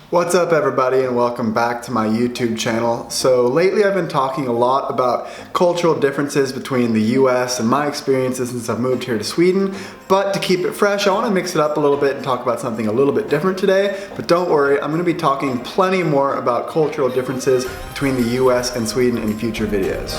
What's up everybody, and welcome back to my YouTube channel. So lately I've been talking a lot about cultural differences between the US and my experiences since I've moved here to Sweden. But to keep it fresh, I want to mix it up a little bit and talk about something a little bit different today. But don't worry, I'm going to be talking plenty more about cultural differences between the US and Sweden in future videos.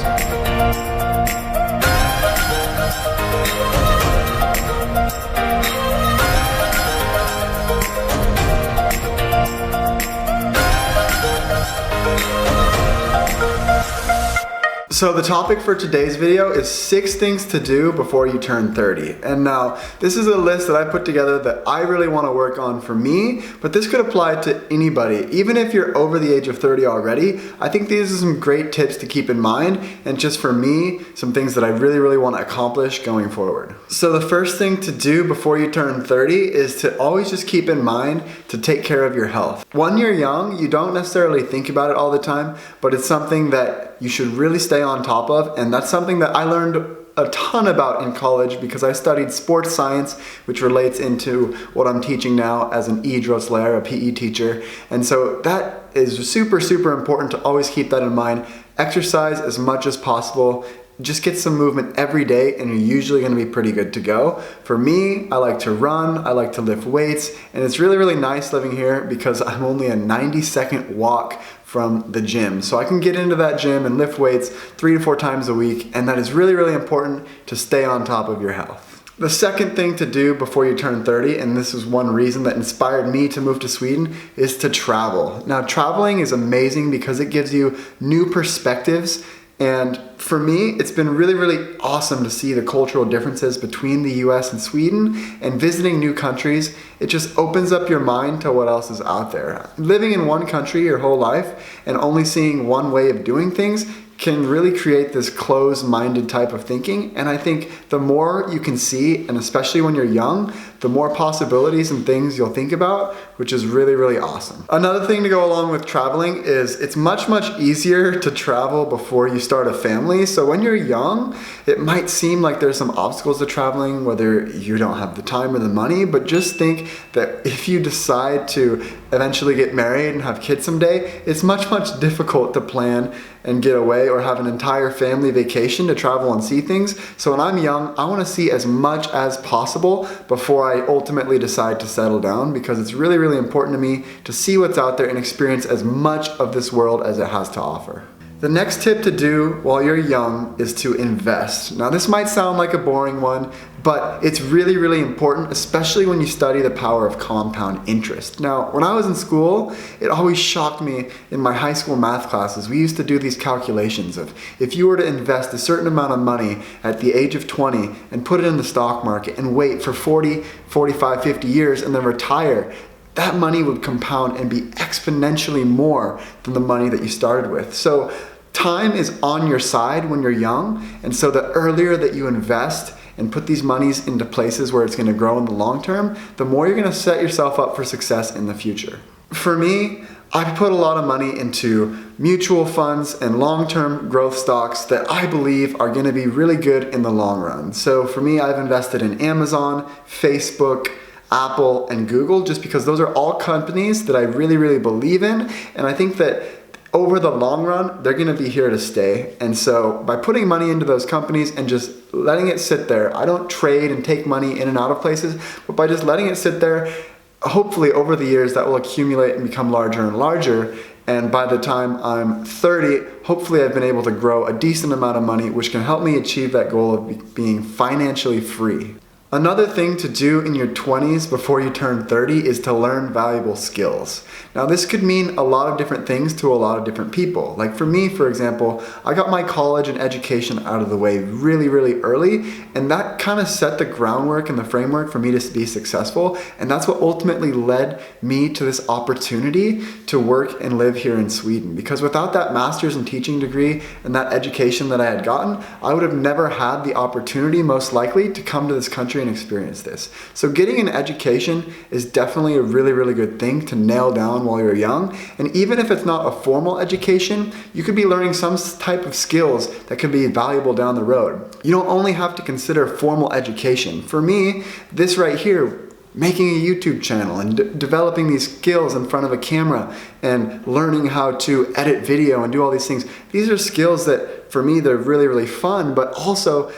So the topic for today's video is 6 things to do before you turn 30. And now, this is a list that I put together that I really want to work on for me, but this could apply to anybody. Even if you're over the age of 30 already, I think these are some great tips to keep in mind, and just for me, some things that I really want to accomplish going forward. So the first thing to do before you turn 30 is to always just keep in mind to take care of your health. When you're young, you don't necessarily think about it all the time, but it's something that you should really stay on top of, and that's something that I learned a ton about in college because I studied sports science, which relates into what I'm teaching now as an idrottslärare, a PE teacher. And so that is super important to always keep that in mind. Exercise as much as possible. Just get some movement every day and you're usually going to be pretty good to go. For me, I like to run, I like to lift weights, and it's really nice living here because I'm only a 90-second walk from the gym. So I can get into that gym and lift weights 3 to 4 times a week, and that is really important to stay on top of your health. The second thing to do before you turn 30, and this is one reason that inspired me to move to Sweden, is to travel. Now, traveling is amazing because it gives you new perspectives. And for me, it's been really awesome to see the cultural differences between the US and Sweden, and visiting new countries. It just opens up your mind to what else is out there. Living in one country your whole life and only seeing one way of doing things can really create this closed-minded type of thinking. And I think the more you can see, and especially when you're young, the more possibilities and things you'll think about, which is really awesome. Another thing to go along with traveling is it's much easier to travel before you start a family. So when you're young, it might seem like there's some obstacles to traveling, whether you don't have the time or the money, but just think that if you decide to eventually get married and have kids someday, it's much difficult to plan and get away or have an entire family vacation to travel and see things. So when I'm young, I want to see as much as possible before I ultimately decide to settle down, because it's really important to me to see what's out there and experience as much of this world as it has to offer. The next tip to do while you're young is to invest. Now this might sound like a boring one, but it's really important, especially when you study the power of compound interest. Now, when I was in school, it always shocked me in my high school math classes. We used to do these calculations of if you were to invest a certain amount of money at the age of 20 and put it in the stock market and wait for 40, 45, 50 years and then retire, that money would compound and be exponentially more than the money that you started with. So time is on your side when you're young, and so the earlier that you invest and put these monies into places where it's going to grow in the long term, the more you're going to set yourself up for success in the future. For me, I put a lot of money into mutual funds and long-term growth stocks that I believe are going to be really good in the long run. So for me, I've invested in Amazon, Facebook, Apple, and Google, just because those are all companies that I really believe in, and I think that over the long run, they're gonna be here to stay. And so by putting money into those companies and just letting it sit there, I don't trade and take money in and out of places, but by just letting it sit there, hopefully over the years that will accumulate and become larger and larger. And by the time I'm 30, hopefully I've been able to grow a decent amount of money, which can help me achieve that goal of being financially free. Another thing to do in your 20s before you turn 30 is to learn valuable skills. Now this could mean a lot of different things to a lot of different people. Like for me, for example, I got my college and education out of the way really early, and that kind of set the groundwork and the framework for me to be successful, and that's what ultimately led me to this opportunity to work and live here in Sweden. Because without that master's in teaching degree and that education that I had gotten, I would have never had the opportunity, most likely, to come to this country and experience this. So getting an education is definitely a really good thing to nail down while you're young. And even if it's not a formal education, you could be learning some type of skills that could be valuable down the road. You don't only have to consider formal education. For me, this right here making a YouTube channel and developing these skills in front of a camera and learning how to edit video and do all these things. These are skills that for me, they're really, really fun, but also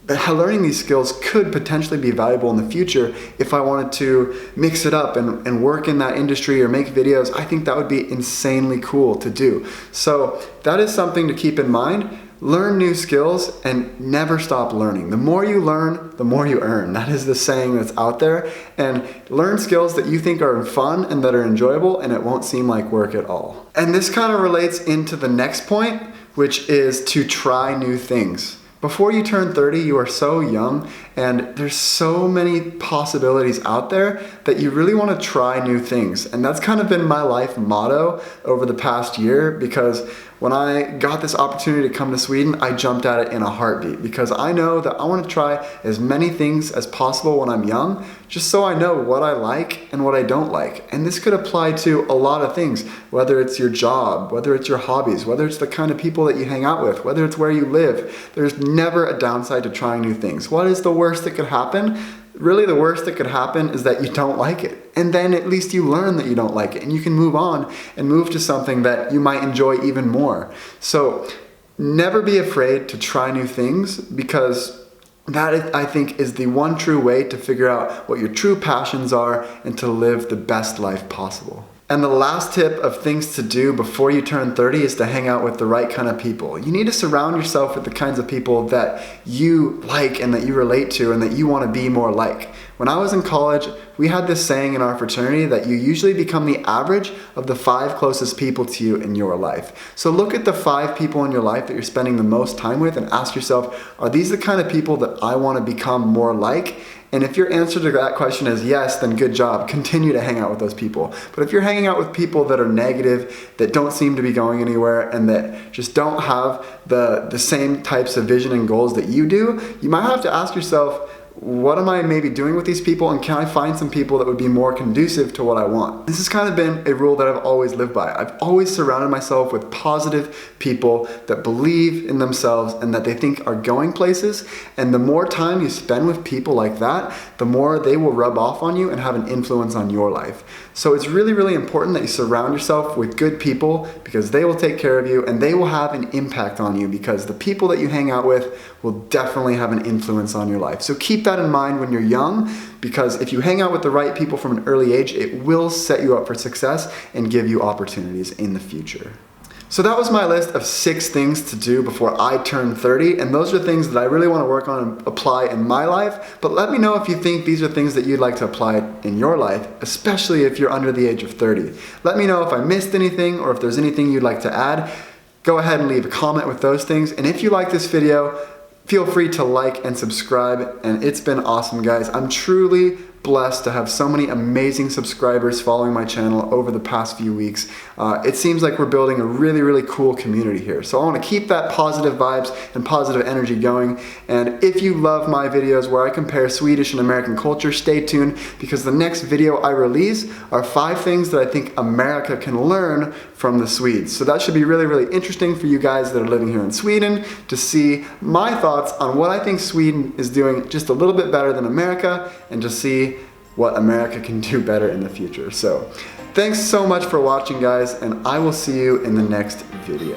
learning these skills could potentially be valuable in the future if I wanted to mix it up and work in that industry or make videos. I think that would be insanely cool to do. So that is something to keep in mind. Learn new skills and never stop learning. The more you learn, the more you earn. That is the saying that's out there. And learn skills that you think are fun and that are enjoyable, and it won't seem like work at all. And this kind of relates into the next point, which is to try new things. Before you turn 30, you are so young, and there's so many possibilities out there that you really want to try new things. And that's kind of been my life motto over the past year, because when I got this opportunity to come to Sweden, I jumped at it in a heartbeat, because I know that I want to try as many things as possible when I'm young, just so I know what I like and what I don't like. And this could apply to a lot of things, whether it's your job, whether it's your hobbies, whether it's the kind of people that you hang out with, whether it's where you live. There's never a downside to trying new things. What is the worst that could happen? Really, the worst that could happen is that you don't like it. And then at least you learn that you don't like it, and you can move on and move to something that you might enjoy even more. So never be afraid to try new things, because that, I think, is the one true way to figure out what your true passions are and to live the best life possible. And the last tip of things to do before you turn 30 is to hang out with the right kind of people. You need to surround yourself with the kinds of people that you like and that you relate to and that you want to be more like. When I was in college, we had this saying in our fraternity that you usually become the average of the 5 closest people to you in your life. So look at the 5 people in your life that you're spending the most time with and ask yourself, are these the kind of people that I want to become more like? And if your answer to that question is yes, then good job. Continue to hang out with those people. But if you're hanging out with people that are negative, that don't seem to be going anywhere, and that just don't have the same types of vision and goals that you do, you might have to ask yourself, what am I maybe doing with these people, and can I find some people that would be more conducive to what I want? This has kind of been a rule that I've always lived by. I've always surrounded myself with positive people that believe in themselves and that they think are going places, and the more time you spend with people like that, the more they will rub off on you and have an influence on your life. So it's really, really important that you surround yourself with good people, because they will take care of you and they will have an impact on you, because the people that you hang out with will definitely have an influence on your life. So keep that in mind when you're young, because if you hang out with the right people from an early age, it will set you up for success and give you opportunities in the future. So that was my list of 6 things to do before I turn 30, and those are things that I really want to work on and apply in my life. But let me know if you think these are things that you'd like to apply in your life, especially if you're under the age of 30. Let me know if I missed anything or if there's anything you'd like to add. Go ahead and leave a comment with those things. And if you like this video, feel free to like and subscribe. And it's been awesome, guys. I'm truly blessed to have so many amazing subscribers following my channel over the past few weeks. It seems like we're building a really, really cool community here. So I want to keep that positive vibes and positive energy going. And if you love my videos where I compare Swedish and American culture, stay tuned, because the next video I release are 5 things that I think America can learn from the Swedes. So that should be really, really interesting for you guys that are living here in Sweden to see my thoughts on what I think Sweden is doing just a little bit better than America, and to see what America can do better in the future. So thanks so much for watching, guys, and I will see you in the next video.